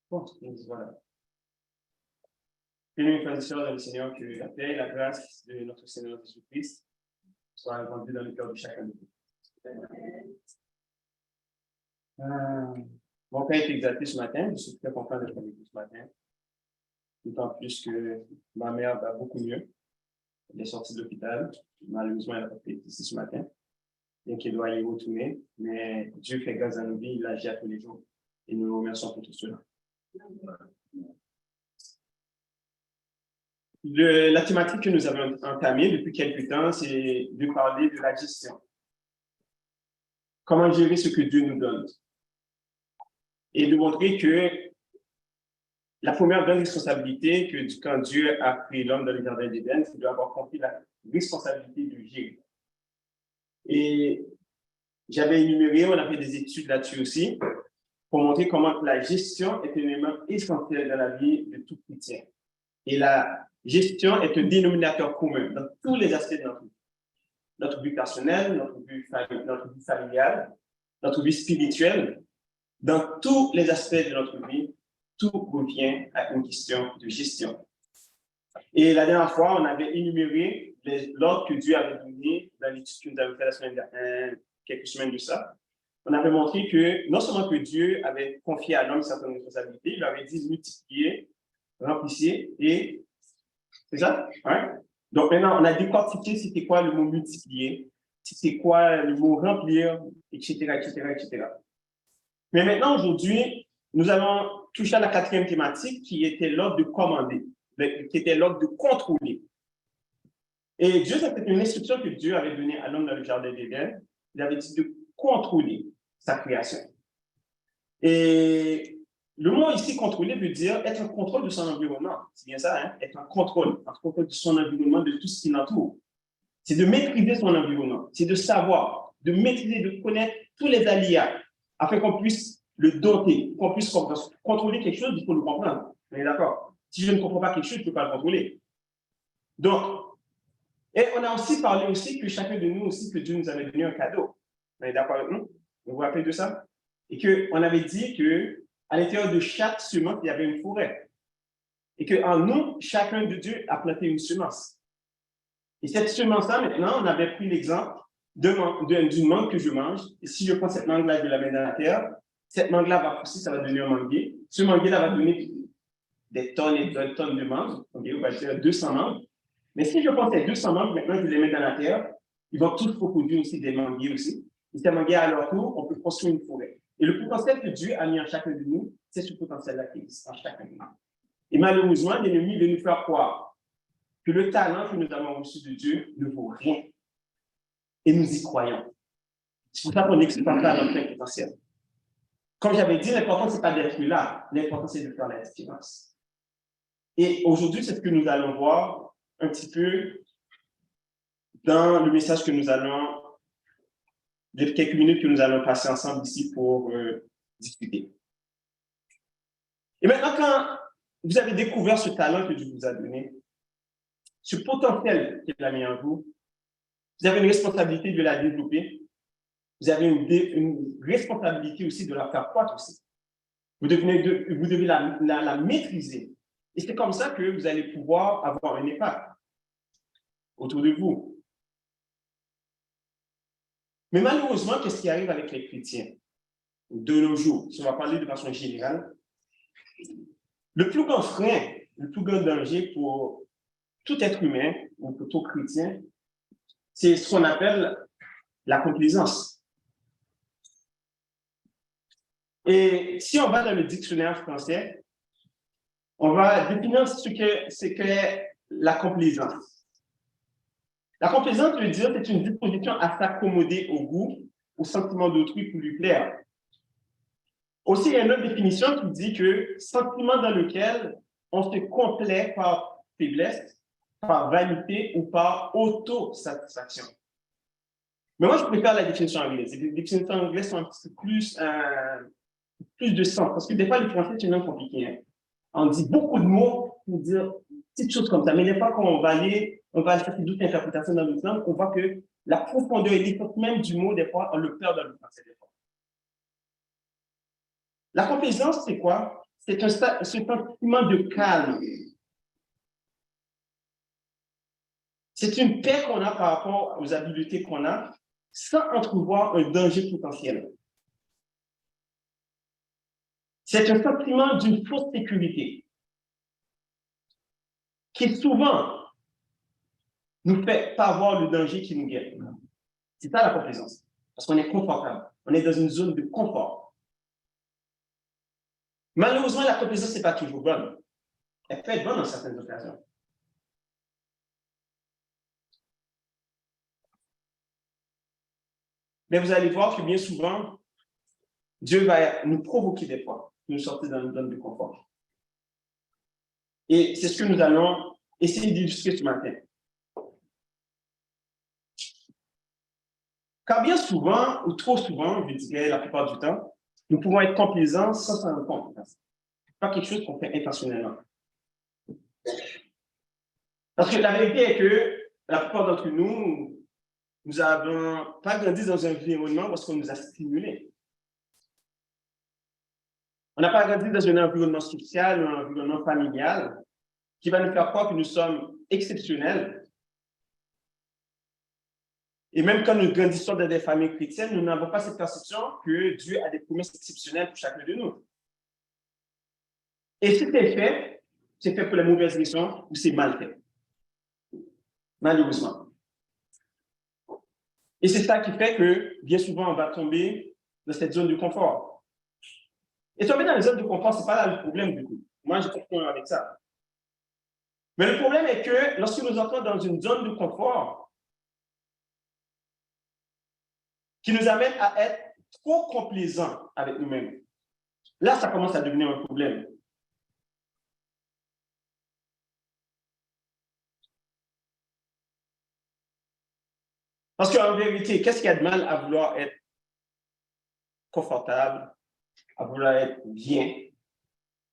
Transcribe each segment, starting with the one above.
Bon, voilà. Bien, frères et sœurs dans le Seigneur, que la paix et la grâce de notre Seigneur Jésus-Christ soient répandues dans le cœur de chacun de nous. Mon Père est exalté ce matin. Je suis très content d'être avec vous ce matin. D'autant plus que ma mère va beaucoup mieux. Elle est sortie de l'hôpital. Malheureusement, elle n'a pas fait ici ce matin. Bien qu'elle doit y retourner. Mais Dieu fait grâce à nos vies. Il agit à tous les jours. Et nous le remercions pour tout cela. La thématique que nous avons entamée depuis quelques temps, c'est de parler de la gestion. Comment gérer ce que Dieu nous donne. Et de montrer que la première grande responsabilité que quand Dieu a pris l'homme dans le jardin d'Éden, c'est d'avoir compris la responsabilité de gérer. Et j'avais énuméré, on a fait des études là-dessus aussi, pour montrer comment la gestion est un élément essentiel dans la vie de tout chrétien. Et la gestion est un dénominateur commun dans tous les aspects de notre vie. Notre vie personnelle, notre vie familiale, notre vie spirituelle, dans tous les aspects de notre vie, tout revient à une question de gestion. Et la dernière fois, on avait énuméré l'ordre que Dieu avait donné dans l'étude que nous avons fait quelques semaines de ça. On avait montré que non seulement que Dieu avait confié à l'homme certaines responsabilités, il lui avait dit multiplier, remplissez et... C'est ça? Hein? Donc maintenant, on a décortiqué c'était quoi le mot multiplier, c'était quoi le mot remplir, etc., etc., etc. Mais maintenant, aujourd'hui, nous allons toucher à la quatrième thématique qui était l'ordre de commander, qui était l'ordre de contrôler. Et Dieu, c'était une instruction que Dieu avait donnée à l'homme dans le jardin d'Éden. Il avait dit de contrôler sa création. Et le mot ici, contrôler, veut dire être en contrôle de son environnement. C'est bien ça, hein? Être en contrôle de son environnement, de tout ce qui l'entoure. C'est de maîtriser son environnement. C'est de savoir, de maîtriser, de connaître tous les aléas, afin qu'on puisse le doter, qu'on puisse contrôler quelque chose, il faut le comprendre. On est d'accord? Si je ne comprends pas quelque chose, je ne peux pas le contrôler. Donc, et on a aussi parlé aussi que chacun de nous aussi, que Dieu nous avait donné un cadeau. On est d'accord avec nous? Vous vous rappelez de ça? Et qu'on avait dit qu'à l'intérieur de chaque semence, il y avait une forêt. Et qu'en nous, chacun de Dieu a planté une semence. Et cette semence-là, maintenant, on avait pris l'exemple d'une mangue que je mange. Et si je prends cette mangue-là et je la mets dans la terre, cette mangue-là va pousser, ça va donner un manguier. Ce manguier-là va donner des tonnes et des tonnes de mangues. Okay, on va dire 200 mangues. Mais si je prends ces 200 mangues, maintenant, je les mets dans la terre, ils vont tous reproduire aussi des manguiers aussi. Et ces manguiers, à leur tour, on peut construire une forêt. Et le potentiel que Dieu a mis en chacun de nous, c'est ce potentiel-là qui existe en chacun de nous. Et malheureusement, l'ennemi veut nous faire croire que le talent que nous avons reçu de Dieu ne vaut rien. Et nous y croyons. C'est pour ça qu'on n'exploite pas notre plein potentiel. Comme j'avais dit, l'important, ce n'est pas d'être là. L'important, c'est de faire la différence. Et aujourd'hui, c'est ce que nous allons voir un petit peu dans le message que nous allons, les quelques minutes que nous allons passer ensemble ici pour discuter. Et maintenant, quand vous avez découvert ce talent que Dieu vous a donné, ce potentiel qu'il a mis en vous, vous avez une responsabilité de la développer. Vous avez une responsabilité aussi de la faire croître aussi. Vous devez la maîtriser. Et c'est comme ça que vous allez pouvoir avoir un impact autour de vous. Mais malheureusement, qu'est-ce qui arrive avec les chrétiens de nos jours? Si on va parler de façon générale, le plus grand frein, le plus grand danger pour tout être humain ou pour tout chrétien, c'est ce qu'on appelle la complaisance. Et si on va dans le dictionnaire français, on va définir ce qu'est la complaisance. La complaisance veut dire que c'est une disposition à s'accommoder au goût, au sentiment d'autrui pour lui plaire. Aussi, il y a une autre définition qui dit que sentiment dans lequel on se complaît par faiblesse, par vanité ou par autosatisfaction. Mais moi, je préfère la définition anglaise. Les définitions anglaises sont un petit peu plus de sens, parce que des fois, le français, c'est même compliqué. Hein. On dit beaucoup de mots pour dire petites choses comme ça, mais des fois, quand on va aller chercher d'autres interprétations dans notre langue, on voit que la profondeur et l'effort même du mot, des fois, on le perd dans le français. Des fois. La complaisance, c'est quoi? c'est un sentiment de calme. C'est une paix qu'on a par rapport aux habiletés qu'on a, sans entrevoir un danger potentiel. C'est un sentiment d'une fausse sécurité qui souvent nous fait pas voir le danger qui nous guette. C'est ça la complaisance. Parce qu'on est confortable. On est dans une zone de confort. Malheureusement, la complaisance n'est pas toujours bonne. Elle peut être bonne dans certaines occasions. Mais vous allez voir que bien souvent, Dieu va nous provoquer des fois, nous sortir dans une zone de confort. Et c'est ce que nous allons essayer d'illustrer ce matin. Car bien souvent, ou trop souvent, je dirais la plupart du temps, nous pouvons être complaisants sans s'en rendre compte. Ce n'est pas quelque chose qu'on fait intentionnellement. Parce que la vérité est que la plupart d'entre nous, nous n'avons pas grandi dans un environnement parce qu'on nous a stimulés. On n'a pas grandi dans un environnement social, un environnement familial qui va nous faire croire que nous sommes exceptionnels. Et même quand nous grandissons dans des familles chrétiennes, nous n'avons pas cette perception que Dieu a des promesses exceptionnelles pour chacun de nous. Et si c'est fait pour les mauvaises raisons ou c'est mal fait. Malheureusement. Et c'est ça qui fait que, bien souvent, on va tomber dans cette zone de confort. Et tomber dans les zones de confort, ce n'est pas là le problème du coup. Moi, je n'ai pas de problème avec ça. Mais le problème est que lorsque nous entrons dans une zone de confort qui nous amène à être trop complaisants avec nous-mêmes, là, ça commence à devenir un problème. Parce qu'en vérité, qu'est-ce qu'il y a de mal à vouloir être confortable, à vouloir être bien?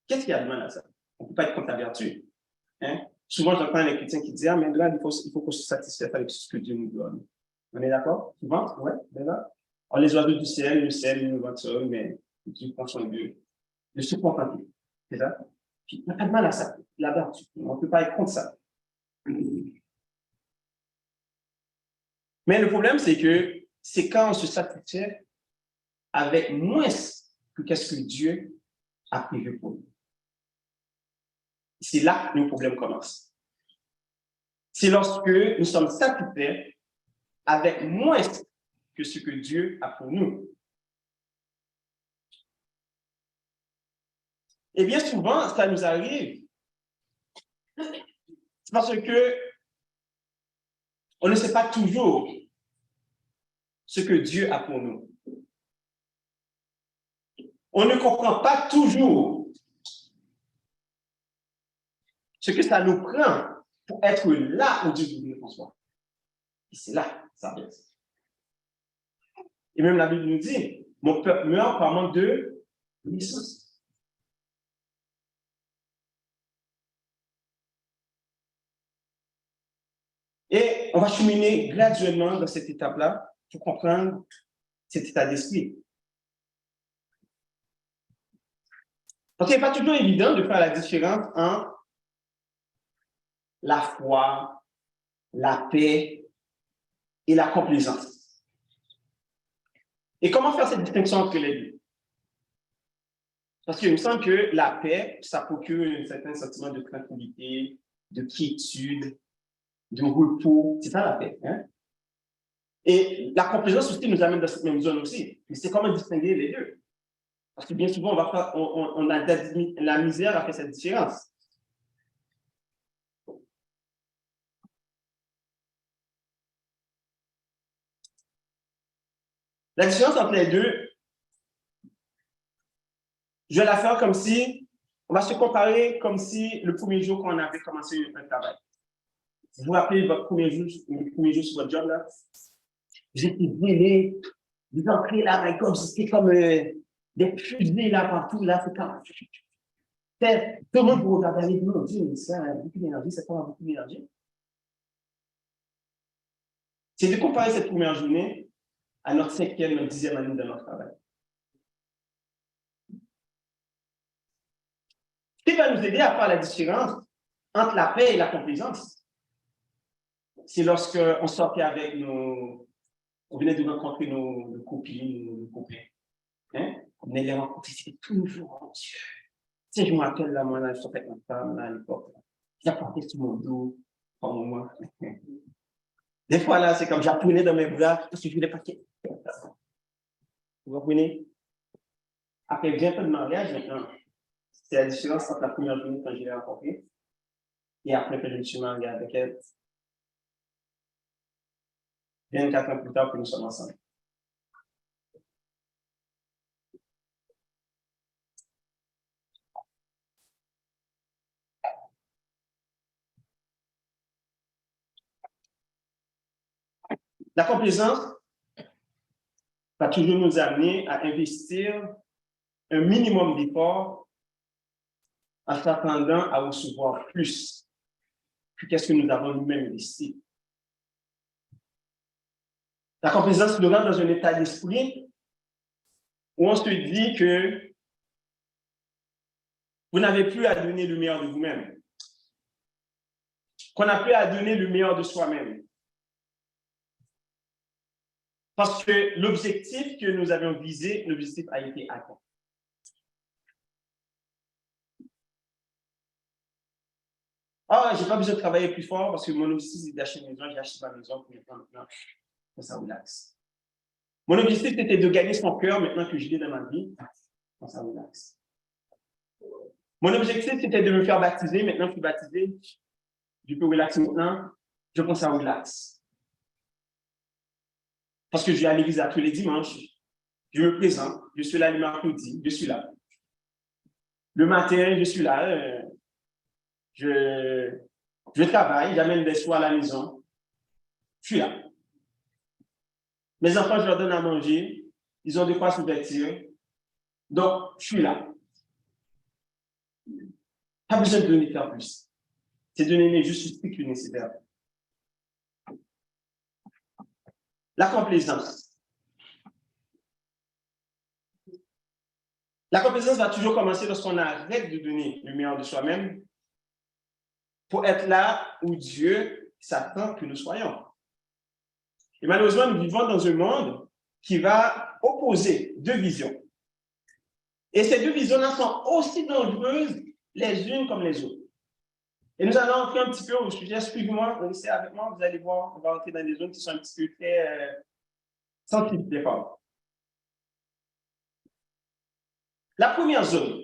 Qu'est-ce qu'il y a de mal à ça? On ne peut pas être contre la vertu. Hein? Souvent, j'entends les chrétiens qui disent « Ah, mais là, il faut qu'on se satisfasse avec ce que Dieu nous donne. » On est d'accord? Souvent? Oui, d'accord. Alors, les oiseaux du ciel, le ciel, nous voitons, mais Dieu prend soin de se contenter. C'est ça? Puis, il n'y a pas de mal à ça. La vertu. On ne peut pas être contre ça. Mais le problème, c'est que c'est quand on se satisfait avec moins que qu'est-ce que Dieu a prévu pour nous. C'est là que le problème commence. C'est lorsque nous sommes satisfaits avec moins que ce que Dieu a pour nous. Et bien souvent, ça nous arrive. C'est parce que on ne sait pas toujours ce que Dieu a pour nous. On ne comprend pas toujours ce que ça nous prend pour être là où Dieu veut qu'on soit. Et c'est là que ça blesse. Et même la Bible nous dit, mon peuple meurt par manque de connaissance. Et on va cheminer graduellement dans cette étape-là pour comprendre cet état d'esprit. Parce qu'il n'est pas toujours évident de faire la différence entre la foi, la paix et la complaisance. Et comment faire cette distinction entre les deux? Parce qu'il me semble que la paix, ça procure un certain sentiment de tranquillité, de quiétude, de repos. C'est ça la paix. Hein? Et la complaisance aussi nous amène dans cette même zone aussi. Mais c'est comment distinguer les deux? Parce que bien souvent, on a la misère à faire cette différence. La différence entre les deux, je vais la faire comme si, on va se comparer comme si le premier jour qu'on avait commencé un travail. Vous vous rappelez votre premier jour sur votre job là? J'étais brûlé, vous entrez là, comme c'était comme des fusées là partout, là, c'est comme. Tout le monde vous regarde avec nous, on dit, mais ça a beaucoup d'énergie, ça prend beaucoup d'énergie. C'est de comparer cette première journée à notre 5e, notre 10e année de notre travail. qui va nous aider à faire la différence entre la paix et la complaisance. C'est lorsqu'on sortait avec on venait de rencontrer nos copines, nos copains. Hein? On venait les rencontrer, c'était toujours mon Dieu. Tu sais, je me rappelle, là, moi, là, je sortais avec ma femme, là, à l'époque. J'apportais sur mon dos, par moment. Des fois, là, c'est comme j'apprenais dans mes bras, parce que je voulais pas qu'elle. Vous comprenez? Après 20 ans de mariage, maintenant, c'est la différence entre la première journée quand je l'ai rencontrée et après que je me suis marié avec elle. 24 ans plus tard que nous sommes ensemble. La complaisance va toujours nous amener à investir un minimum d'efforts en s'attendant à recevoir plus que qu'est-ce que nous avons nous-mêmes investi. La complaisance nous rend dans un état d'esprit où on se dit que vous n'avez plus à donner le meilleur de vous-même, qu'on n'a plus à donner le meilleur de soi-même. Parce que l'objectif que nous avions visé, l'objectif a été atteint. Ah, je n'ai pas besoin de travailler plus fort parce que mon objectif, c'est d'acheter une maison. J'ai acheté ma maison pour maintenant, ça relaxe. Mon objectif, c'était de gagner son cœur maintenant que je l'ai dans ma vie. Ça relaxe. Mon objectif, c'était de me faire baptiser. Maintenant que je suis baptisé, je peux relaxer maintenant. Je pense à relax. Parce que je vais à l'église tous les dimanches. Je me présente. Je suis là le mercredi. Je suis là. Le matin, je suis là. Je travaille. J'amène des soins à la maison. Je suis là. Mes enfants, je leur donne à manger. Ils ont de quoi se vêtir. Donc, je suis là. Pas besoin de donner faire plus. C'est de donner juste ce qui est nécessaire. La complaisance. La complaisance va toujours commencer lorsqu'on arrête de donner le meilleur de soi-même pour être là où Dieu s'attend que nous soyons. Et malheureusement, nous vivons dans un monde qui va opposer deux visions. Et ces deux visions-là sont aussi dangereuses les unes comme les autres. Et nous allons entrer un petit peu au sujet. Suivez-moi, restez avec moi, vous allez voir, on va entrer dans des zones qui sont un petit peu très sensibles des fois. La première zone,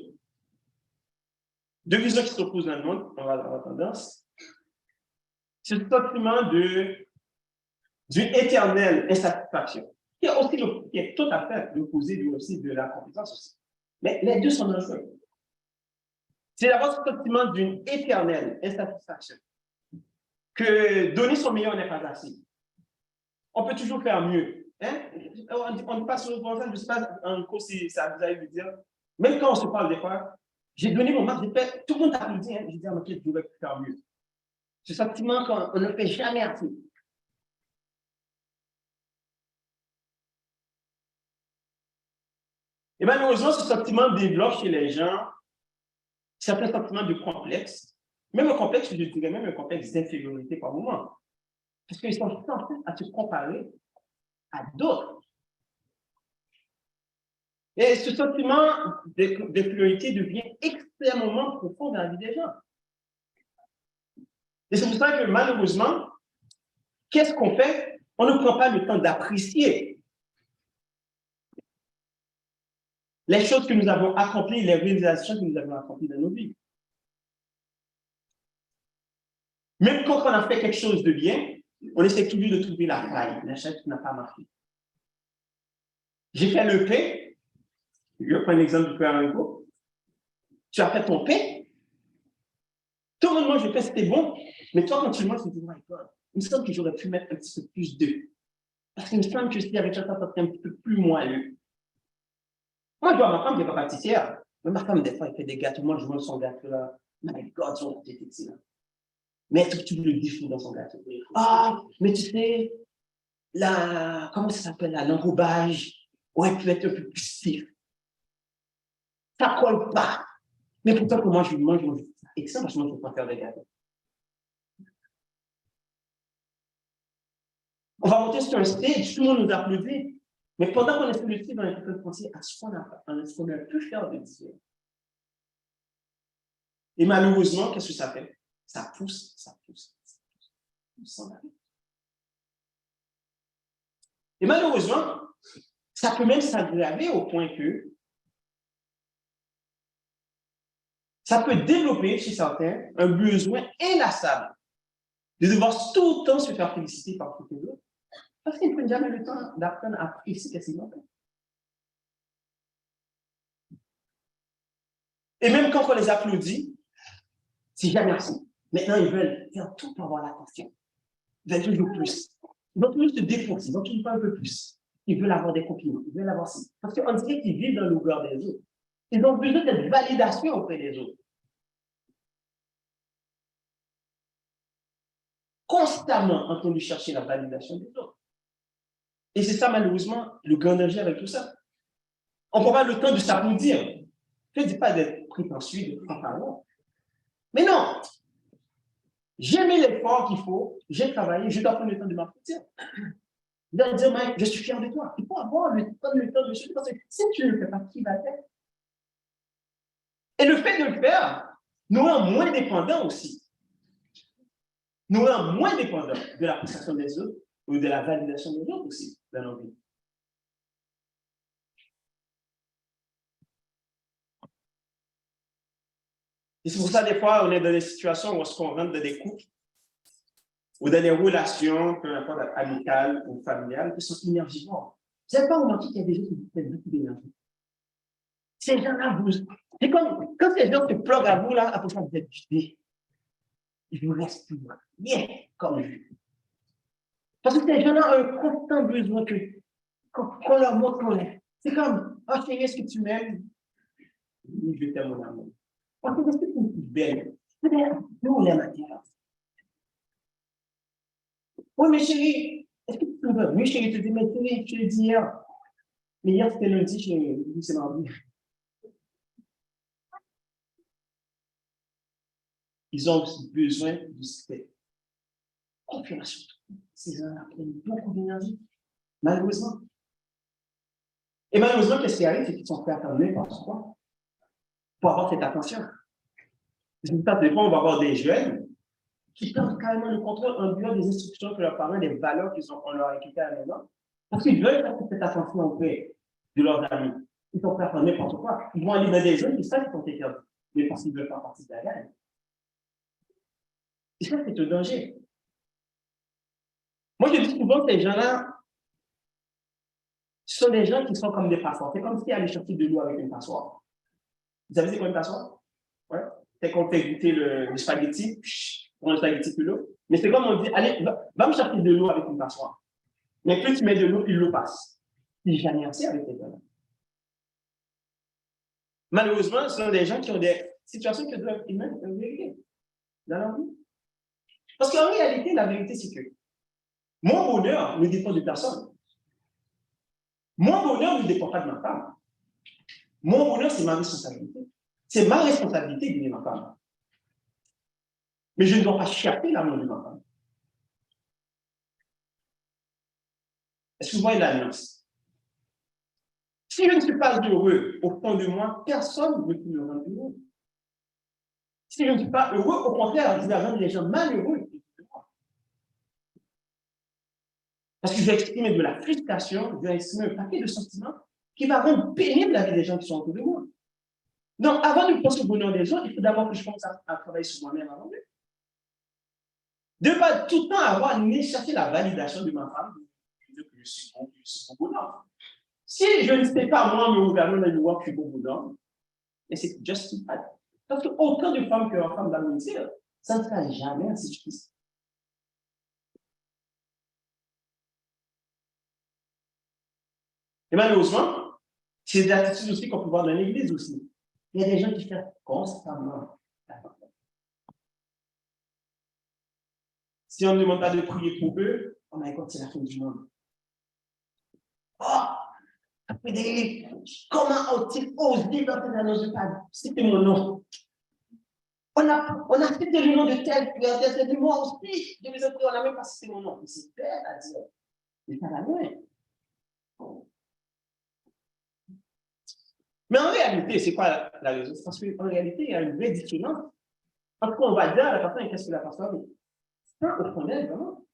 deux visions qui s'opposent dans le monde, on va avoir tendance, c'est le sentiment d'une éternelle insatisfaction, qui est tout à fait l'opposé lui aussi de la compétence aussi. Mais les deux sont dangereux. C'est d'avoir ce sentiment d'une éternelle insatisfaction, que donner son meilleur n'est pas assez. On peut toujours faire mieux. Hein? On passe sur le point, je ne sais pas en quoi si ça vous allez me dire. Même quand on se parle des fois, j'ai donné mon max, tout le monde applaudit, hein? Je dis, ok, je devrais faire mieux. Ce sentiment qu'on ne fait jamais assez. Et malheureusement, ce sentiment développe chez les gens certains sentiments de complexe, même un complexe, je dirais même un complexe d'infériorité par moment. Parce qu'ils sont tentés à se comparer à d'autres. Et ce sentiment d'infériorité devient extrêmement profond dans la vie des gens. Et c'est pour ça que malheureusement, qu'est-ce qu'on fait? On ne prend pas le temps d'apprécier les choses que nous avons accomplies, les réalisations que nous avons accomplies dans nos vies. Même quand on a fait quelque chose de bien, on essaie toujours de trouver la faille, la chose qui n'a pas marché. J'ai fait le pain. Je prends l'exemple du père Enrico. Tu as fait ton pain. Tout le monde mange le pain, c'était bon. Mais toi, quand tu le manges, tu te dis, my God, il me semble que j'aurais pu mettre un petit peu plus d'œufs. Parce qu'il me semble que si avec ça, ça serait un petit peu plus moelleux. Moi, je vois ma femme qui n'est pas pâtissière. Mais ma femme, des fois, elle fait des gâteaux. Moi, je vois son gâteau là. My God, son gâteau est excellent. Mais est-ce que tu le défoules dans son gâteau? Ah, mais tu sais, comment ça s'appelle là, l'enrobage aurait pu être un peu plus stiff. Ça ne colle pas. Mais pourtant, que moi, je mange excellent parce que moi, je ne peux pas faire des gâteaux. On va monter sur un stage, tout le monde nous applaudit. Mais pendant qu'on est sur le stage, on est en train de penser à ce qu'on a pu faire de différent. Et malheureusement, qu'est-ce que ça fait? Ça pousse, ça pousse, ça pousse, sans arrêt. Et malheureusement, ça peut même s'aggraver au point que ça peut développer chez certains un besoin inlassable de devoir tout le temps se faire féliciter par tout les autres parce qu'ils ne prennent jamais le temps d'apprendre à apprécier ce qu'ils ont fait. Et même quand on les applaudit, c'est jamais assez. Maintenant, ils veulent faire tout pour avoir l'attention. Ils veulent toujours plus. Ils vont toujours se défoncer, ils vont toujours faire un peu plus. Ils veulent avoir des compliments, ils veulent avoir ça. Parce qu'on dirait qu'ils vivent dans le regard des autres. Ils ont besoin de validation auprès des autres. Constamment en train de chercher la validation des autres. Et c'est ça, malheureusement, le grand danger avec tout ça. On ne prend pas le temps de s'applaudir. Je ne dis pas d'être prétentieux, de fanfaron. Mais non, j'ai mis l'effort qu'il faut, j'ai travaillé, je dois prendre le temps de m'applaudir. Je dois dire, Mike, je suis fier de toi. Il faut avoir prendre le temps de se parce que si tu ne le fais pas, qui va le faire? Et le fait de le faire nous rend moins dépendants aussi. Nous rend moins dépendants de l'appréciation des autres ou de la validation des autres aussi dans nos vies. Et c'est pour ça, des fois, on est dans des situations où on rentre dans des couples ou dans des relations, peu importe amicales ou familiales, qui sont énergivores. Vous n'avez pas remarqué qu'il y a des gens qui vous prennent beaucoup d'énergie? Ces gens-là, c'est comme quand ces gens se pluguent à vous, là, après ça, vous êtes vidé. Ils vous restent plus rien comme vous. Parce que ces gens-là ont un constant besoin qu'on leur montre qu'on est. C'est comme, oh chérie, est-ce que tu m'aimes? Oui, je t'aime, mon amour. Parce que est-ce que tu me trouves belle? Nous, on aime à terre. Oui, mais chérie, est-ce que tu me veux? Oui, chérie, tu te dis, mais chérie, tu le dis hier. Mais hier, c'était lundi, chérie, c'est mardi. Ils ont aussi besoin de cette confirmation. Ces gens-là prennent beaucoup d'énergie, malheureusement. Et malheureusement, qu'est-ce qui arrive? C'est qu'ils sont prêts à faire n'importe quoi pour avoir cette attention. Des fois, on va avoir des jeunes qui perdent carrément le contrôle en dehors des instructions que leurs parents, des valeurs qu'on leur a équipées à la maison, parce qu'ils veulent faire cette attention auprès de leurs amis. Ils sont prêts à faire n'importe quoi. Ils vont aller dans des jeunes qui savent qu'ils sont interdits, mais parce qu'ils veulent faire partie de la gang. Et ça, c'est un danger. Moi, je dis souvent que ces gens-là, ce sont des gens qui sont comme des passoires. C'est comme si aller chercher de l'eau avec une passoire. Vous savez, c'est quoi une passoire? Ouais. C'est qu'on fait goûter le spaghetti, on prend le spaghetti plus l'eau. Mais c'est comme on dit, allez, va me chercher de l'eau avec une passoire. Mais plus tu mets de l'eau, plus l'eau passe. C'est jamais assez avec ces gens-là. Malheureusement, ce sont des gens qui ont des situations qui doivent vérifier dans leur vie. Parce qu'en réalité, la vérité, c'est que mon bonheur ne dépend de personne. Mon bonheur ne dépend pas de ma femme. Mon bonheur, c'est ma responsabilité. C'est ma responsabilité d'aimer ma femme. Mais je ne dois pas chercher l'amour de ma femme. Est-ce que vous voyez la nuance? Si je ne suis pas heureux au fond de moi, personne ne peut me rendre heureux. Si je ne suis pas heureux, au contraire, je vais rendre les gens malheureux. Parce que je vais exprimer de la frustration, je vais exprimer un paquet de sentiments qui va rendre pénible la vie des gens qui sont autour de moi. Donc, avant de penser au bonheur des gens, il faut d'abord que je pense à travailler sur moi-même avant de. De ne pas tout le temps avoir ni chercher la validation de ma femme, que je suis bon bonheur. Si je ne sais pas, moi, me regarder dans le miroir que je suis bon bonheur, et c'est just too bad. Parce que autant de femmes que la femme va me dire, ça ne sera jamais ainsi suffisant. Et malheureusement, c'est des attitudes aussi qu'on peut voir dans l'église aussi. Il y a des gens qui font constamment attention. Si on ne demande pas de prier pour eux, on a écouté la fin du monde. Oh, Frédéric, comment ont-ils osé dans tes annonces de C'était mon nom. On a fait le nom de tel frère, tel, moi aussi. Je les ai pris, on n'a même pas cité mon nom. C'est bête à dire. Mais ça va loin. Mais en réalité, c'est quoi la raison? C'est parce qu'en réalité, il y a une vraie dissonance. Parce qu'on va dire à la personne, qu'est-ce que la personne est? Au fond d'elle, vraiment.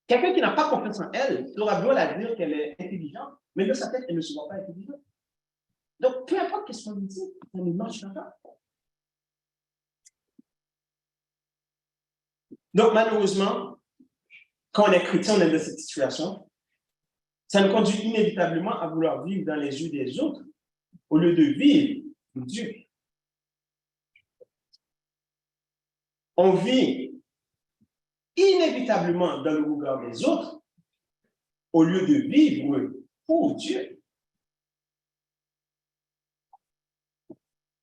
Quelqu'un qui n'a pas confiance en elle, aura beau la dire qu'elle est intelligente, mais de sa tête, elle ne se voit pas intelligente. Donc, peu importe ce qu'on lui dit, ça ne marche pas. Donc, malheureusement, quand on est chrétien, on est dans cette situation, ça nous conduit inévitablement à vouloir vivre dans les yeux des autres au lieu de vivre pour Dieu. On vit inévitablement dans le regard des autres au lieu de vivre pour Dieu.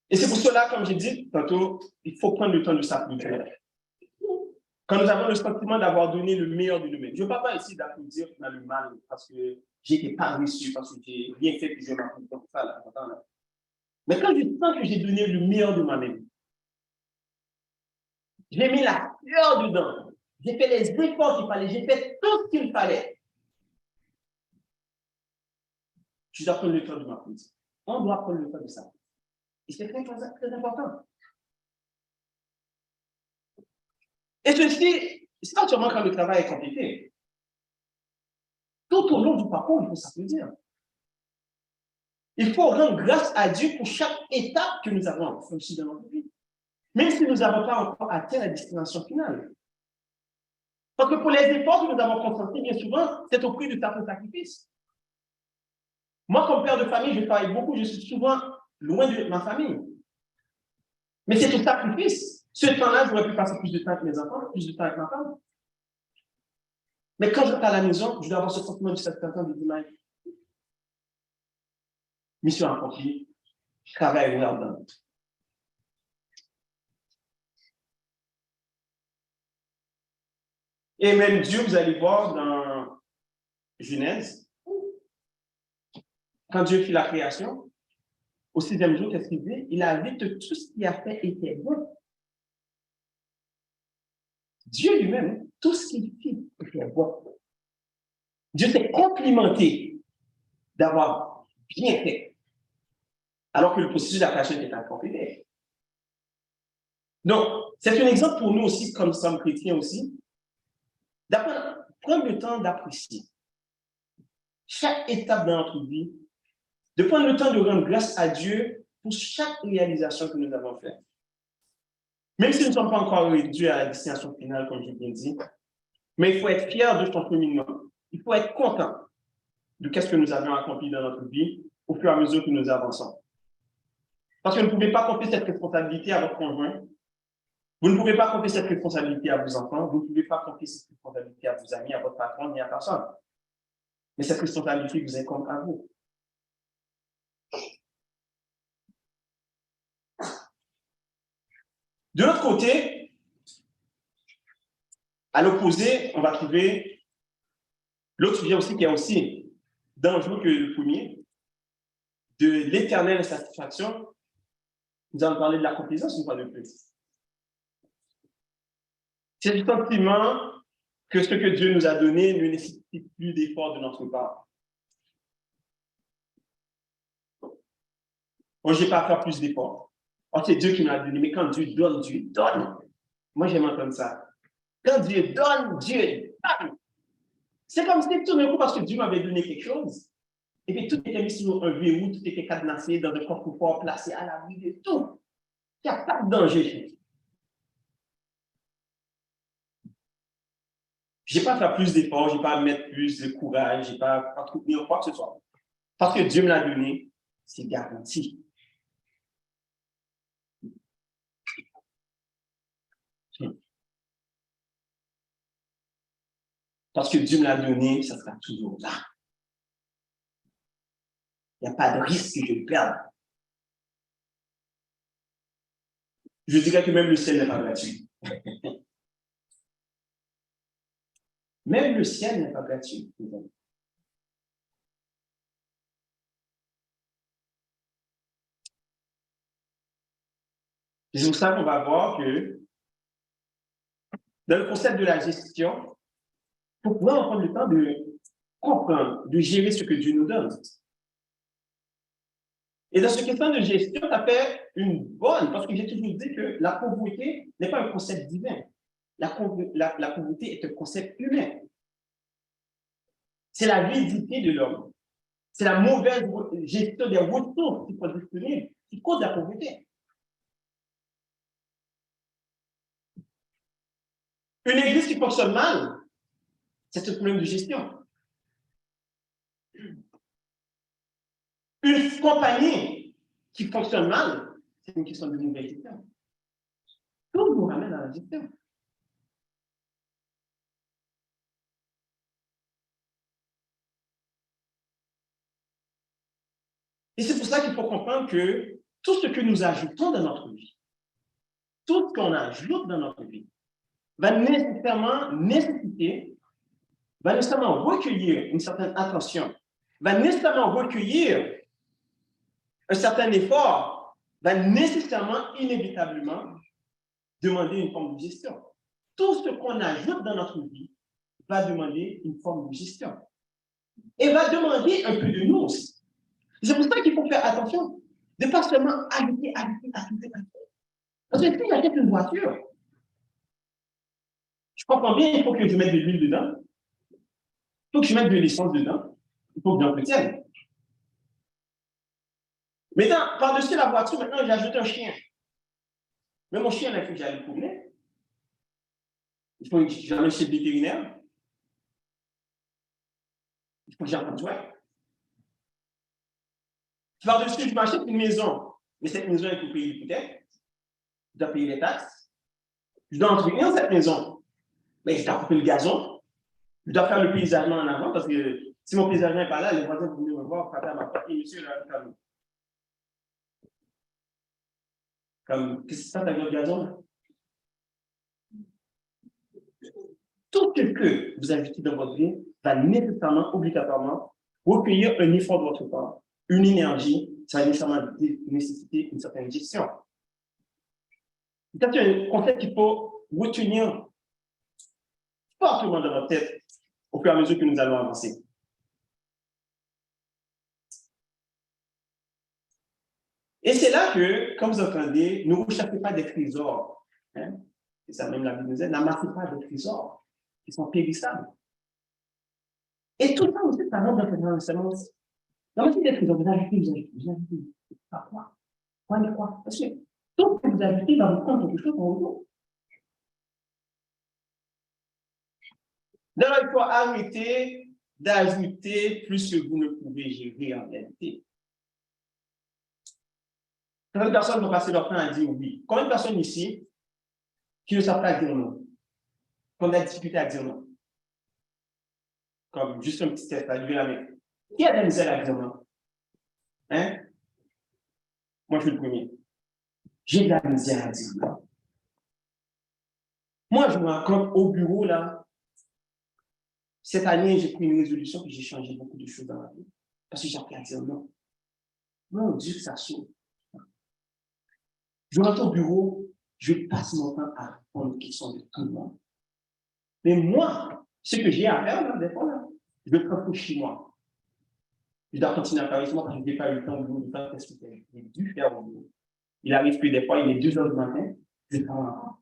Et c'est pour cela, comme j'ai dit tantôt, il faut prendre le temps de s'appliquer. Quand nous avons le sentiment d'avoir donné le meilleur de nous-mêmes. Je ne parle pas ici d'applaudir dans le mal parce que j'ai pas reçu, parce que j'ai rien fait, puis je m'applaudis comme ça, là. Mais quand je sens que j'ai donné le meilleur de moi-même, j'ai mis la sueur dedans, j'ai fait les efforts qu'il fallait, j'ai fait tout ce qu'il fallait. Je dois prendre le temps de m'applaudir. On doit prendre le temps de ça. Et c'est très, très important. Et ceci, c'est pas seulement quand le travail est compliqué. Tout au long du parcours, il faut s'applaudir. Il faut rendre grâce à Dieu pour chaque étape que nous avons franchie dans notre vie. Même si nous n'avons pas encore atteint la destination finale. Parce que pour les efforts que nous avons consentis, bien souvent, c'est au prix de certains sacrifices. Moi, comme père de famille, je travaille beaucoup, je suis souvent loin de ma famille. Mais c'est au sacrifice. Ce temps-là, j'aurais pu passer plus de temps avec mes enfants, plus de temps avec ma femme. Mais quand je rentre à la maison, je dois avoir ce sentiment de satisfaction de dire, mission accomplie, travail well done. Et même Dieu, vous allez voir dans Genèse, quand Dieu fit la création, au 6e jour, qu'est-ce qu'il dit? Il a vu que tout ce qu'il a fait était bon. Dieu lui-même, tout ce qu'il fit était bon. Dieu s'est complimenté d'avoir bien fait, alors que le processus de la création était incomplété. Donc, c'est un exemple pour nous aussi, comme nous sommes chrétiens aussi, prendre le temps d'apprécier chaque étape de notre vie, de prendre le temps de rendre grâce à Dieu pour chaque réalisation que nous avons faite. Même si nous ne sommes pas encore réduits à la destination finale, comme je viens de dire, mais il faut être fier de son cheminement. Il faut être content de ce que nous avons accompli dans notre vie au fur et à mesure que nous avançons. Parce que vous ne pouvez pas confier cette responsabilité à votre conjoint. Vous ne pouvez pas confier cette responsabilité à vos enfants. Vous ne pouvez pas confier cette responsabilité à vos amis, à votre patron, ni à personne. Mais cette responsabilité vous incombe à vous. De l'autre côté, à l'opposé, on va trouver l'autre sujet aussi qui est aussi dangereux que le premier, de l'éternelle satisfaction. Nous allons parler de la complaisance une fois de plus. C'est le sentiment que ce que Dieu nous a donné ne nécessite plus d'efforts de notre part. Moi, je n'ai pas à faire plus d'efforts. Oh, c'est Dieu qui me l'a donné, mais quand Dieu donne, Dieu donne. Moi, j'aime entendre ça. Quand Dieu donne, Dieu donne. C'est comme si tout d'un coup, parce que Dieu m'avait donné quelque chose, et puis tout était mis sur un verrou, tout était cadenassé dans un coffre-fort placé à l'abri de tout. Il n'y a pas de danger. Je n'ai pas à faire plus d'efforts, je n'ai pas à mettre plus de courage, je n'ai pas à entretenir quoi que ce soit. Parce que Dieu me l'a donné, c'est garanti. Parce que Dieu me l'a donné, ça sera toujours là. Il n'y a pas de risque que je le perde. Je dirais que même le ciel n'est pas gratuit. Même le ciel n'est pas gratuit. Je C'est pour ça qu'on va voir que dans le concept de la gestion, il faut pouvoir prendre le temps de comprendre, de gérer ce que Dieu nous donne. Et dans ce question de gestion, ça fait une bonne, parce que j'ai toujours dit que la pauvreté n'est pas un concept divin. La pauvreté est un concept humain. C'est la vidité de l'homme. C'est la mauvaise gestion des ressources qui sont disponibles qui cause la pauvreté. Une église qui fonctionne mal, c'est un problème de gestion. Une compagnie qui fonctionne mal, c'est une question de mauvaise gestion. Tout nous ramène à la gestion. Et c'est pour ça qu'il faut comprendre que tout ce que nous ajoutons dans notre vie, tout ce qu'on ajoute dans notre vie, va nécessairement recueillir une certaine attention, va nécessairement recueillir un certain effort, va nécessairement, inévitablement, demander une forme de gestion. Tout ce qu'on ajoute dans notre vie va demander une forme de gestion. Et va demander un peu de nous aussi. C'est pour ça qu'il faut faire attention de ne pas seulement ajouter. Parce que si j'achète une voiture, je comprends bien, il faut que je mette de l'huile dedans, il faut que je mette de l'essence dedans, il faut que j'entretienne. Maintenant, par-dessus la voiture, maintenant, j'ajoute un chien. Mais mon chien, il faut que j'aille le promener. Il faut que j'emmène chez le vétérinaire. Il faut que j'en prenne soin. Par-dessus, je m'achète une maison. Mais cette maison, il faut payer l'hypothèque. Je dois payer les taxes. Je dois entretenir cette maison. Mais je dois couper le gazon. Je dois faire le paysagement en avant parce que si mon paysagement n'est pas là, les voisins vont venir me voir, frapper à ma porte. Et monsieur, là, qu'est-ce qui se passe avec le gazon là? Tout ce que vous ajoutez dans votre vie va nécessairement, obligatoirement, recueillir un effort de votre part, une énergie, ça va nécessairement nécessiter une certaine gestion. C'est un concept qu'il faut retenir fortement dans votre tête au fur et à mesure que nous allons avancer. Et c'est là que, comme vous entendez, ne recherchez pas des trésors. Hein? C'est ça même la Bible nous dit, n'amassez pas des trésors qui sont périssables. Et tout ça aussi, ça rentre dans le semence. Donc, si des trésors, vous ajoutez. Pourquoi? Pourquoi? Parce que tout ce que vous ajoutez va vous prendre quelque chose en retour. Donc, il faut arrêter d'ajouter plus que vous ne pouvez gérer en réalité. Combien de personnes vont passer leur temps à dire oui? Combien de personnes ici qui ne savent pas dire non? Qui ont de la difficulté à dire non? Comme juste un petit test, à lever la main. Qui a de la misère à dire non? Hein? Moi, je suis le premier. J'ai de la misère à dire non. Moi, je me rends compte au bureau, là, cette année, j'ai pris une résolution que j'ai changé beaucoup de choses dans ma vie. Parce que j'ai appris à dire non. Mon Dieu, ça sauve. Je rentre au bureau, je passe mon temps à répondre aux questions de tout le monde. Mais moi, ce que j'ai à faire, là, des fois, là, je vais prendre chez moi. Je dois continuer à faire avec moi parce que je n'ai pas eu le temps de faire ce que j'ai dû faire au bureau. Il arrive que des fois, il est 2 heures du matin, je travaille encore.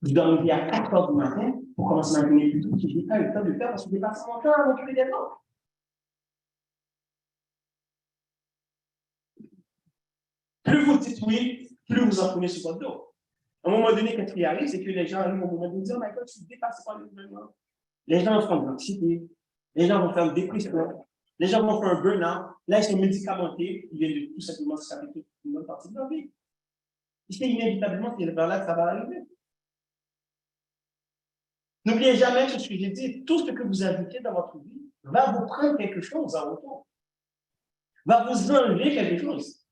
Je dois me lever à 4 heures du matin pour commencer ma journée plus tôt, parce que je n'ai pas eu le temps de le faire parce que j'ai passé mon temps à m'occuper des autres. Plus vous dites oui, plus vous en prenez sur votre dos. À un moment donné, qu'est-ce qui arrive, c'est que les gens arrivent au moment de dire, oh my God, tu dépasses pas le besoin. Les gens vont faire de l'anxiété, les gens vont faire une dépression, les gens vont faire un burn-out. Là, ils sont médicamentés, ils viennent de tout simplement se sacrifier une bonne partie de leur vie. C'est inévitablement, c'est vers là que ça va arriver. N'oubliez jamais que ce que j'ai dit, tout ce que vous ajoutez dans votre vie va vous prendre quelque chose en retour, va vous enlever quelque chose.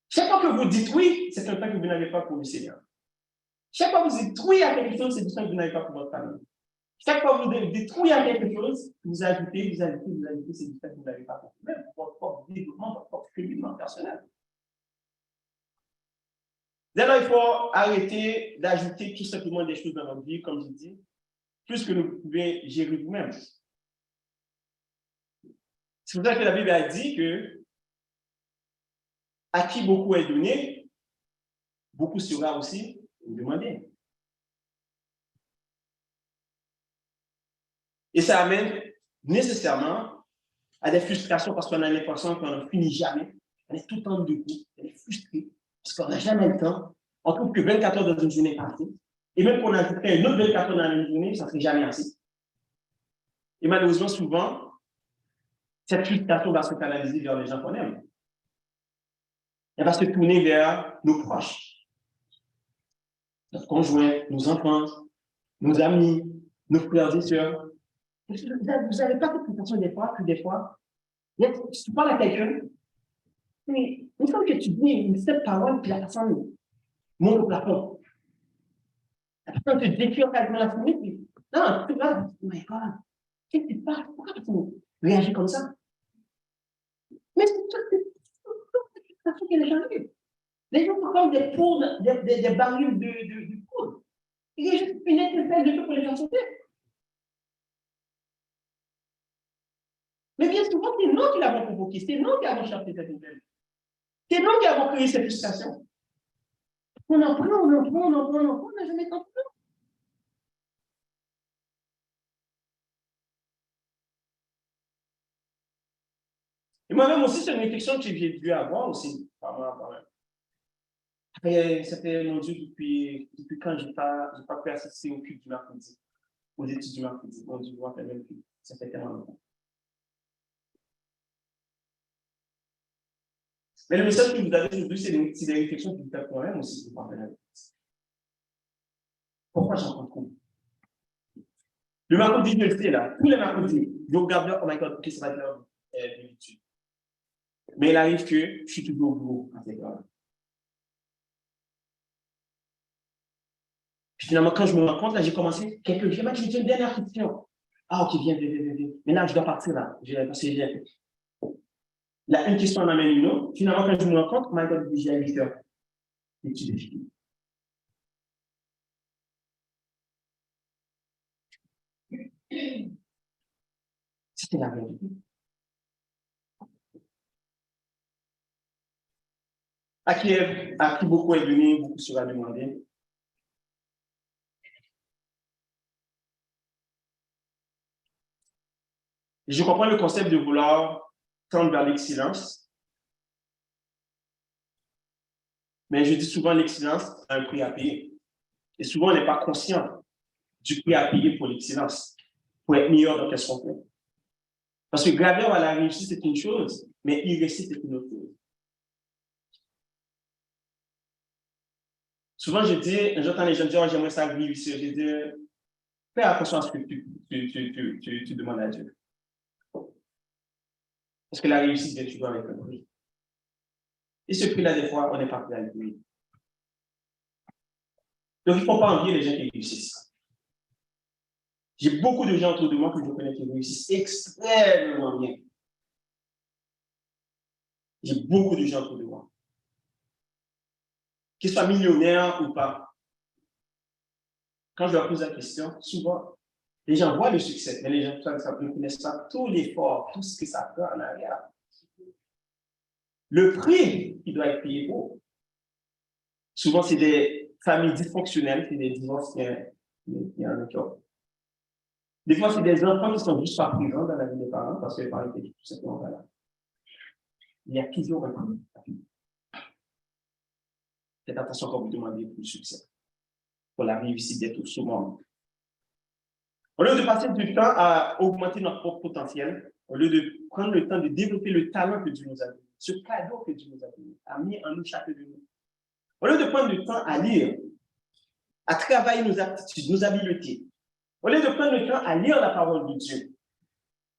Chaque fois que vous dites oui, c'est un temps que vous n'avez pas pour le Seigneur. Chaque fois que vous dites oui à quelque chose, c'est du temps que vous n'avez pas pour votre famille. Chaque fois que vous dites oui à quelque chose, vous ajoutez, c'est du temps que vous n'avez pas pour vous-même, pour votre propre développement, votre propre cheminement personnel. Dès lors, il faut arrêter d'ajouter tout simplement des choses dans notre vie, comme je dis, plus que nous pouvons gérer vous-même. C'est pour ça que la Bible a dit que à qui beaucoup est donné, beaucoup sera aussi demandé. Et ça amène nécessairement à des frustrations parce qu'on a l'impression qu'on ne finit jamais. On est tout le temps debout, on est frustré parce qu'on n'a jamais le temps. On trouve que 24 heures dans une journée passée. Et même qu'on a fait une autre 24 heures dans une journée, ça ne serait jamais assez. Et malheureusement, souvent, cette frustration va se canaliser vers les gens qu'on aime. Elle va se tourner vers nos proches, notre conjoint, nos enfants, nos amis, nos frères et sœurs. Vous n'avez pas cette frustration des fois, si tu parles à quelqu'un, mais une fois que tu dis une seule parole, puis la personne monte au plafond. La personne te décrit quasiment la semaine, puis non, tu vas, mais quoi? Qu'est-ce qui se passe? Pourquoi tu réagis comme ça? Mais c'est tout ce que les gens vivent. Les gens sont comme des poudres, des barils de poudre. Il y a juste une étincelle de tout pour les faire sauter. Mais bien souvent, c'est nous qui l'avons provoqué, c'est nous qui avons cherché cette nouvelle. C'est nous qui avons créé cette frustration. On en prend, on n'a jamais de temps pour nous. Et moi-même aussi, c'est une réflexion que j'ai dû avoir aussi, par moi. Ça fait, mon Dieu, depuis quand je n'ai pas pu assister au culte du mercredi, aux études du mercredi. Mon Dieu, moi, même plus. Ça fait tellement longtemps. Mais le message que vous avez aujourd'hui, c'est des réflexions que vous faites pour moi-même aussi. Pourquoi j'en prends trop? Le mercredi, je le sais là. Tous les mercredis, je regarde, oh my God, ok, ça va être l'heure de l'étude. Mais il arrive que je suis toujours au boulot à cette heure. Puis finalement, quand je me rends compte, là, j'ai commencé quelques jours. J'ai une dernière question. Ah, ok, viens. Maintenant, je dois partir là. Parce que j'ai là, une question en amène une autre. Finalement, quand je me rends compte, oh my God, j'ai 8 heures. L'étude est finie. C'était la vérité. À qui beaucoup est donné, beaucoup sera demandé. Je comprends le concept de vouloir tendre vers l'excellence. Mais je dis souvent l'excellence a un prix à payer. Et souvent, on n'est pas conscient du prix à payer pour l'excellence, pour être meilleur dans ce qu'on fait. Parce que gravir à la réussite, c'est une chose, mais y réussir, c'est une autre chose. Souvent, j'entends les gens dire, oh, j'aimerais ça réussir. Je dis, fais attention à ce que tu demandes à Dieu. Parce que la réussite vient toujours avec un prix. Et ce prix-là, des fois, on n'est pas prêt à le payer. Donc, il ne faut pas envier les gens qui réussissent. J'ai beaucoup de gens autour de moi que je connais qui réussissent extrêmement bien. J'ai beaucoup de gens autour de moi. Qu'ils soient millionnaires ou pas. Quand je leur pose la question, souvent, les gens voient le succès, mais les gens ne connaissent pas tout l'effort, tout ce que ça prend en arrière. Le prix qui doit être payé pour. Souvent, c'est des familles dysfonctionnelles, c'est des divorces qui en ont. Des fois, c'est des enfants qui sont juste pas présents dans la vie des parents parce que les parents étaient tout simplement là. Il y a toujours un prix. Faites attention quand vous demandez pour le succès, pour la réussite de tout ce monde. Au lieu de passer du temps à augmenter notre propre potentiel, au lieu de prendre le temps de développer le talent que Dieu nous a donné, ce cadeau que Dieu nous a donné, a mis en nous chacun de nous. Au lieu de prendre le temps à lire, à travailler nos aptitudes, nos habiletés, au lieu de prendre le temps à lire la parole de Dieu,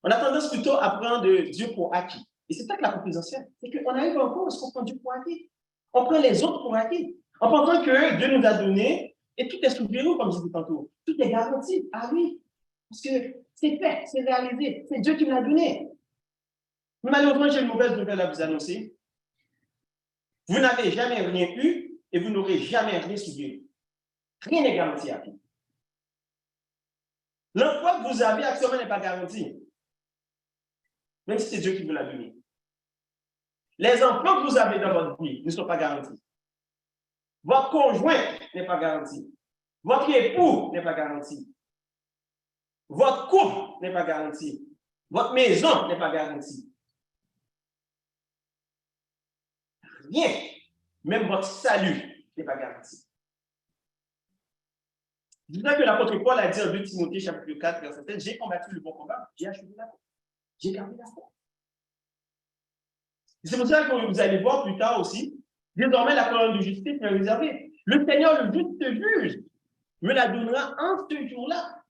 on a tendance plutôt à prendre Dieu pour acquis. Et c'est ça que la prophétie ancienne, c'est qu'on arrive à un point où on prend Dieu pour acquis. On prend les autres pour acquis. En pensant que Dieu nous a donné, et tout est sous verrou, comme je disais tantôt. Tout est garanti. Ah oui, parce que c'est fait, c'est réalisé. C'est Dieu qui me l'a donné. Malheureusement, j'ai une mauvaise nouvelle à vous annoncer. Vous n'avez jamais rien eu et vous n'aurez jamais rien sous Dieu. Rien n'est garanti à vous. L'emploi que vous avez actuellement n'est pas garanti. Même si c'est Dieu qui vous l'a donné. Les emplois que vous avez dans votre vie ne sont pas garantis. Votre conjoint n'est pas garanti. Votre époux n'est pas garanti. Votre couple n'est pas garanti. Votre maison n'est pas garantie. Rien. Même votre salut n'est pas garanti. Je voudrais que l'apôtre Paul a dit en 2 Timothée, chapitre 4, verset 7, j'ai combattu le bon combat, j'ai achevé la foi. J'ai gardé la foi. C'est pour ça que vous allez voir plus tard aussi, désormais la colonne de justice est réservée. Le Seigneur, le juste juge, me la donnera en ce jour-là.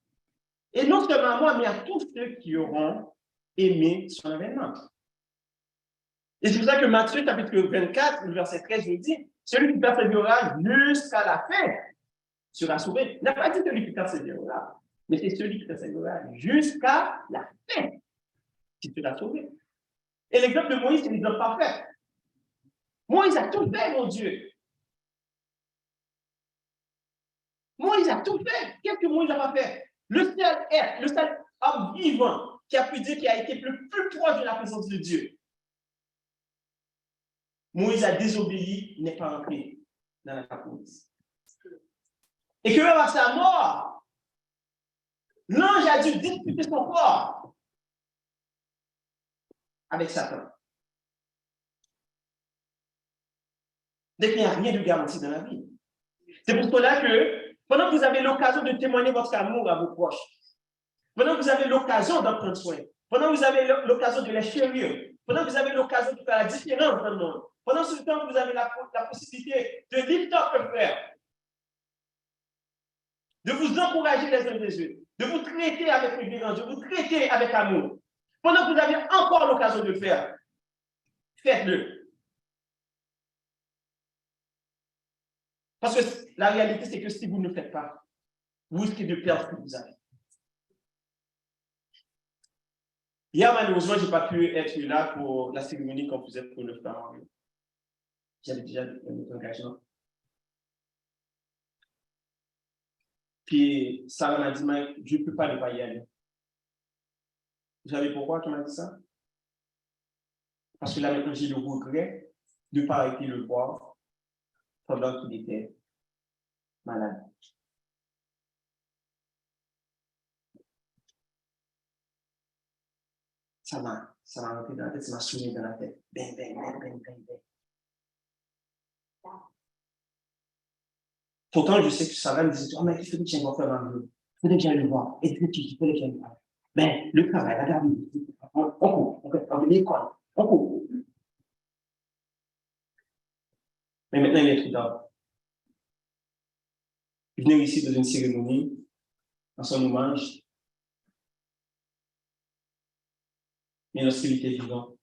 Et non seulement à moi, mais à tous ceux qui auront aimé son avènement. Et c'est pour ça que Matthieu, chapitre 24, verset 13, nous dit, celui qui persévérera jusqu'à la fin sera sauvé. Il n'a pas dit celui qui persévérera, mais c'est celui qui persévérera jusqu'à la fin qui sera sauvé. Et l'exemple de Moïse, c'est l'exemple parfait. Moïse a tout fait, mon Dieu. Moïse a tout fait. Qu'est-ce que Moïse n'a pas fait? Le seul être, le seul homme vivant qui a pu dire qu'il a été le plus proche de la présence de Dieu. Moïse a désobéi, il n'est pas entré dans la promesse. Et que même à sa mort, l'ange a dû disputer son corps avec Satan. Donc, il n'y a rien de garanti dans la vie. C'est pour cela que, pendant que vous avez l'occasion de témoigner votre amour à vos proches, pendant que vous avez l'occasion d'en prendre soin, pendant que vous avez l'occasion de les chérir, pendant que vous avez l'occasion de faire la différence dans le monde, pendant ce temps que vous avez la possibilité de lift up le frère, de vous encourager les uns les autres, de vous traiter avec révérence, de vous traiter avec amour, pendant que vous avez encore l'occasion de le faire, faites-le. Parce que la réalité, c'est que si vous ne le faites pas, vous risquez de perdre ce que vous avez. Hier, malheureusement, je n'ai pas pu être là pour la cérémonie qu'on faisait pour le frère. J'avais déjà un engagement. Puis Sarah m'a dit, Mike, je ne peux pas ne pas y aller. Vous savez pourquoi tu m'as dit ça? Parce que là, maintenant, j'ai le regret de ne pas arrêter le voir pendant qu'il était malade. Ça m'a rentré dans la tête, ça m'a sonné dans la tête. Bang, bang, bang, bang, bang, bang. Pourtant, je sais que Sarah me disait, oh, mais il faut que tu vas faire un jeu. Il faut que tu ailles le voir. Et il faut que tu ailles le voir. Mais le travail, la garde, on court, on fait l'école, on court. Mais maintenant, il est trop tard. Venir ici dans une cérémonie, en son hommage, mais lorsqu'il était vivant.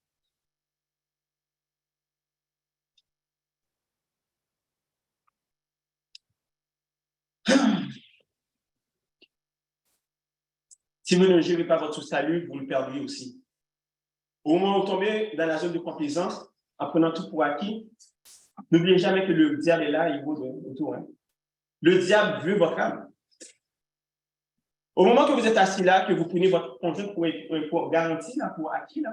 Si vous ne gérez pas votre salut, vous le perdez aussi. Au moment où vous tombez dans la zone de complaisance, en prenant tout pour acquis, n'oubliez jamais que le diable est là, il vous autour. Hein. Le diable veut votre âme. Au moment que vous êtes assis là, que vous prenez votre conjoint pour garantie, là, pour acquis, là,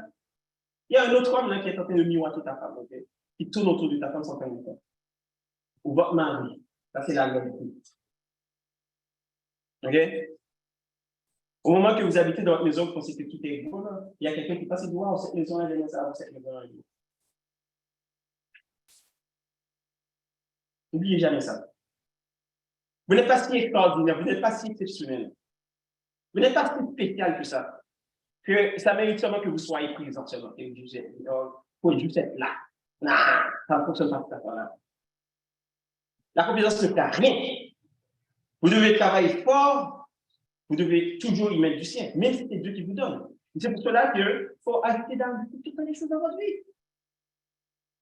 il y a un autre homme là, qui est en train de miroiter ta femme, okay? Qui tourne autour de ta femme sans faire de temps. Ou votre mari. Ça, c'est la réalité. OK? Au moment que vous habitez dans votre maison, vous pensez que tout est beau, là, il y a quelqu'un qui passe et dit, wow, cette maison, elle est ça, cette maison, elle est. N'oubliez jamais ça. Vous n'êtes pas si extraordinaire, vous n'êtes pas si exceptionnel. Vous n'êtes pas si spécial que ça. Que ça mérite seulement que vous soyez présent seulement. Et vous juste être là. Non, ça ne fonctionne pas cette affaire-là. La complaisance ne fait rien. Vous devez travailler fort, vous devez toujours y mettre du sien, même si c'est Dieu qui vous donne. Et c'est pour cela qu'il faut ajouter dans toutes les choses dans votre vie.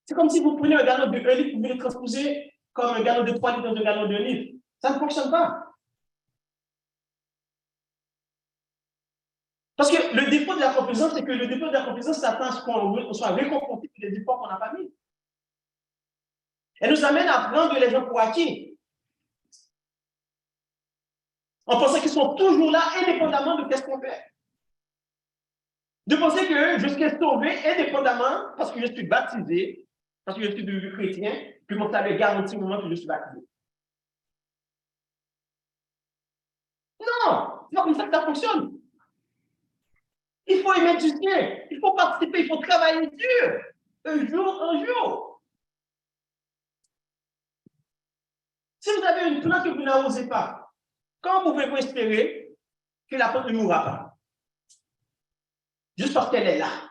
C'est comme si vous prenez un galon de 1 litre, vous voulez le transposer comme un galon de 3 litres dans un galon de 1 litre. Ça ne fonctionne pas. Parce que le défaut de la complaisance, c'est que le défaut de la complaisance s'attend à ce qu'on soit récompensé pour les efforts qu'on n'a pas mis. Elle nous amène à prendre les gens pour acquis. En pensant qu'ils sont toujours là, indépendamment de ce qu'on fait. De penser que je serai sauvé indépendamment parce que je suis baptisé, parce que je suis devenu chrétien, que mon salut est garanti au moment que je suis baptisé. Non, c'est pas comme ça que ça fonctionne. Il faut y mettre du sien, il faut participer, il faut travailler dur, un jour en jour. Si vous avez une plante que vous n'arrosez pas, comment pouvez-vous espérer que la plante ne mourra pas? Juste parce qu'elle est là.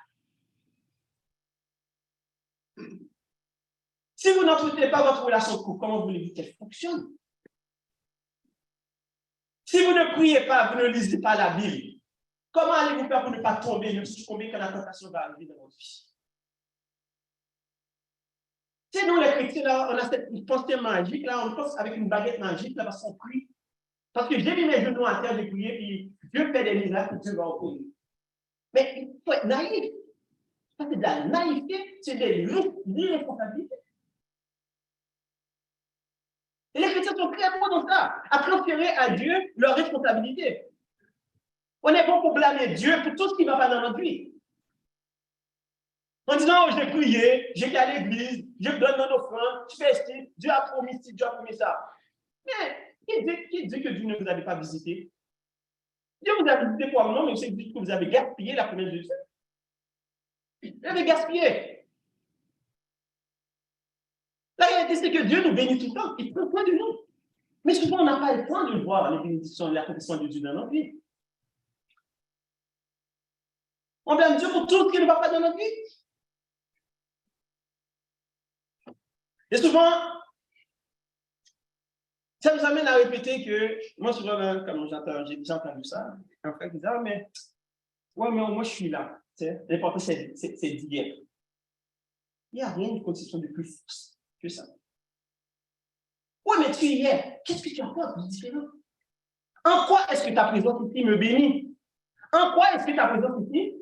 Si vous n'entretenez pas votre relation de couple, comment voulez-vous qu'elle fonctionne? Si vous ne priez pas, vous ne lisez pas la Bible, comment allez-vous faire pour ne pas tomber, ne succomber quand la tentation va arriver dans votre vie? C'est nous les chrétiens, là, on a cette pensée magique, là, on pense avec une baguette magique, là, parce qu'on prie. Parce que j'ai mis mes genoux à terre, j'ai prié, puis Dieu fait des miracles, Dieu va opérer. Mais il faut être naïf. Ça, c'est de la naïveté, c'est de l'irresponsabilité. Et les chrétiens sont très bons dans ça, à transférer à Dieu leur responsabilité. On est bon pour blâmer Dieu pour tout ce qui ne va pas dans notre vie. En disant, oh, j'ai prié, j'ai été à l'église, je donne mon offrande, je fais ci, Dieu a promis ci, Dieu a promis ça. Mais qui dit que Dieu ne vous avait pas visité? Dieu vous a visité probablement, mais c'est que vous avez gaspillé la promesse de Dieu. Vous avez gaspillé. La réalité, c'est que Dieu nous bénit tout le temps. Il prend soin de nous. Mais souvent, on n'a pas le temps de voir les bénédictions, l'accomplissement de Dieu dans notre vie. On blâme Dieu pour tout ce qui ne va pas dans notre vie. Et souvent, ça nous amène à répéter que, moi souvent, comme j'ai déjà entendu ça, un frère qui dit, ah, mais, ouais, mais moi je suis là. L'important, c'est d'y être. Il n'y a rien de condition de plus force que ça. Oui, mais tu y es. Qu'est-ce que tu apportes de différent? En quoi est-ce que ta présence ici me bénit? En quoi est-ce que ta présence ici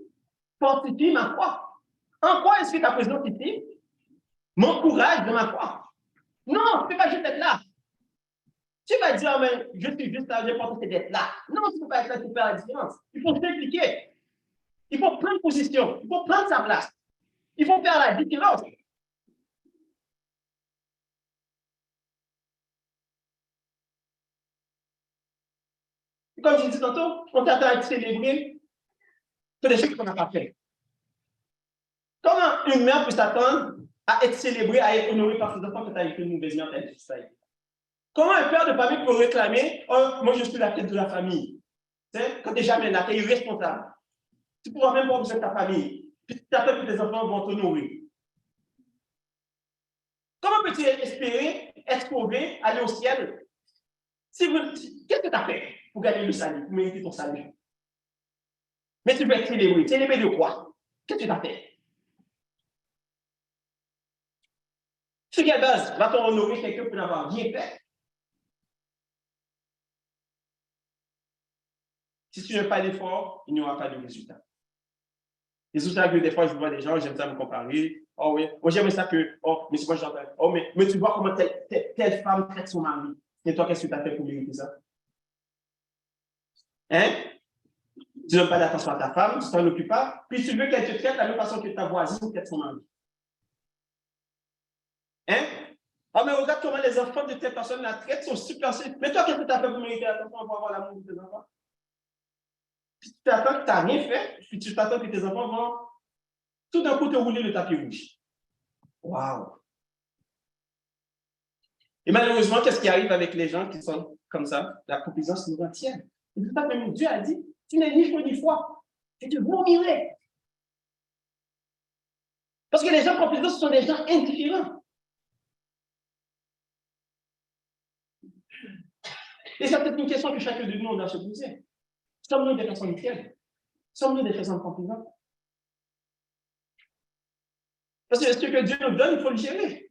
fortifie ma foi? En quoi est-ce que ta présence ici m'encourage dans ma foi? Non, tu ne peux pas juste être là. Tu vas dire, oh, mais je suis juste là, l'important c'est d'être là. Non, tu ne peux pas être là pour faire la différence. Il faut s'impliquer. Il faut prendre position. Il faut prendre sa place. Il faut faire la différence. Comme je disais tantôt, on t'attend à être célébré pour des choses qu'on n'a pas fait. Comment une mère peut s'attendre à être célébrée, à être honorée par ses enfants quand tu as été une mauvaise mère, Comment un père de famille peut réclamer, oh, moi je suis la tête de la famille? Quand tu n'es jamais là, tu es irresponsable. Tu ne pourras même pas observer ta famille. Puis tu t'attends que tes enfants vont t'honorer. Comment peux-tu espérer être sauvé, aller au ciel? Qu'est-ce que tu as fait pour gagner le salut, pour mériter ton salut? Mais tu veux être célébré. Célébré de quoi? Qu'est-ce que tu as fait? Sur quelle base va-t-on honorer quelqu'un pour n'avoir rien fait? Si tu n'as pas d'effort, il n'y aura pas de résultat. Et c'est ça que des fois, je vois des gens, j'aime ça me comparer. Oh oui, moi j'aime ça que, oh, mais c'est quoi j'entends? Oh, mais tu vois comment telle femme traite son mari. Et toi, qu'est-ce que tu as fait pour mériter ça? Hein? Tu ne donnes pas d'attention à ta femme, tu t'en occupes pas, puis tu veux qu'elle te traite de la même façon que ta voisine traite son mari. Hein? Ah, mais regarde comment les enfants de telle personne la traitent, sont super simples. Mais toi, qu'est-ce que tu as fait pour mériter l'attention, pour avoir l'amour de tes enfants? Puis tu t'attends que tu n'as rien fait, puis tu t'attends que tes enfants vont tout d'un coup te rouler le tapis rouge. Waouh! Et malheureusement, qu'est-ce qui arrive avec les gens qui sont comme ça? La complaisance nous retienne. Et c'est ça que Dieu a dit, tu n'es ni feu ni foi. Tu te vomirais. Parce que les gens complaisants, ce sont des gens indifférents. Et c'est peut-être une question que chacun de nous doit se poser. Sommes-nous des personnes tièdes? Sommes-nous des personnes complaisantes? Parce que ce que Dieu nous donne, il faut le gérer.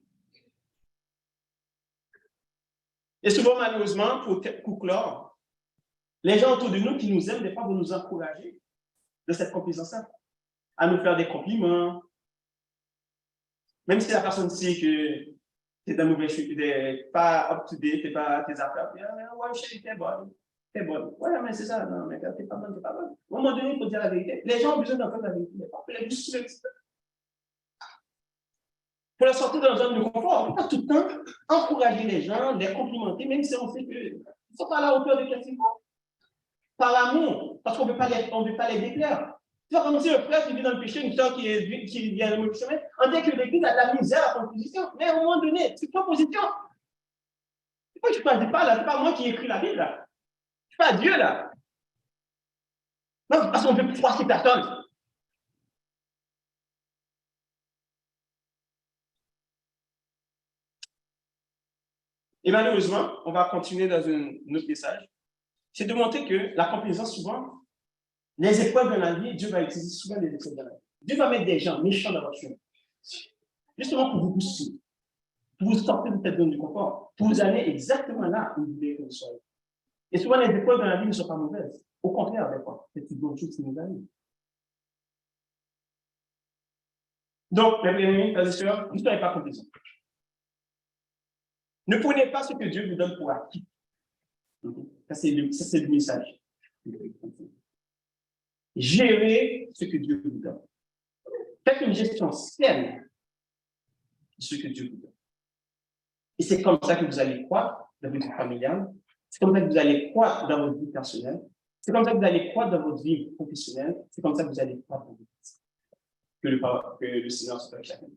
Et souvent, malheureusement, pour clore, les gens autour de nous qui nous aiment, des fois, vont nous encourager de cette complaisance-là, à nous faire des compliments. Même si la personne sait que tu es dans mauvais chute, pas up-to-date, tu n'es pas tes affaires. Ouais, chérie, t'es bonne. T'es bonne. Ouais, mais c'est ça. Non, mais t'es pas bonne, t'es pas bonne. À un moment donné, il faut dire la vérité. Les gens ont besoin d'entendre la vérité. Mais pas les bousculer. Pour leur sortir dans une zone de confort. Pas tout le temps encourager les gens, les complimenter, même si on sait qu'ils ne sont pas à la hauteur de ce qu'ils font. Par l'amour, parce qu'on ne veut pas les déplaire. C'est comme si un frère qui vit dans le péché, une soeur qui vient dans le chemin, on dit que l'église a de la misère à ton position. Mais à un moment donné, c'est ton position. C'est pas que je ne choisis pas là, c'est pas moi qui ai écrit la Bible là. C'est pas Dieu là. Non, parce qu'on ne veut plus froisser personne. Et malheureusement, on va continuer dans un autre message. C'est de montrer que la complaisance, souvent, les épreuves de la vie, Dieu va utiliser souvent les épreuves de la vie. Dieu va mettre des gens méchants dans votre chemin. Justement pour vous pousser, pour vous sortir de cette zone de confort, pour vous aller exactement là où vous voulez que vous soyez. Et souvent, les épreuves de la vie ne sont pas mauvaises. Au contraire, des fois, c'est une bonne chose qui nous arrive. Donc, mes bien-aimés, frères et sœurs, ne soyez pas complaisants. Ne prenez pas ce que Dieu vous donne pour acquis. Ça, c'est le message. Gérez ce que Dieu vous donne. Faites une gestion saine de ce que Dieu vous donne. Et c'est comme ça que vous allez croître dans votre vie familiale. C'est comme ça que vous allez croître dans votre vie personnelle. C'est comme ça que vous allez croître dans votre vie professionnelle. C'est comme ça que vous allez croître dans votre vie. Que le Seigneur soit avec chacun.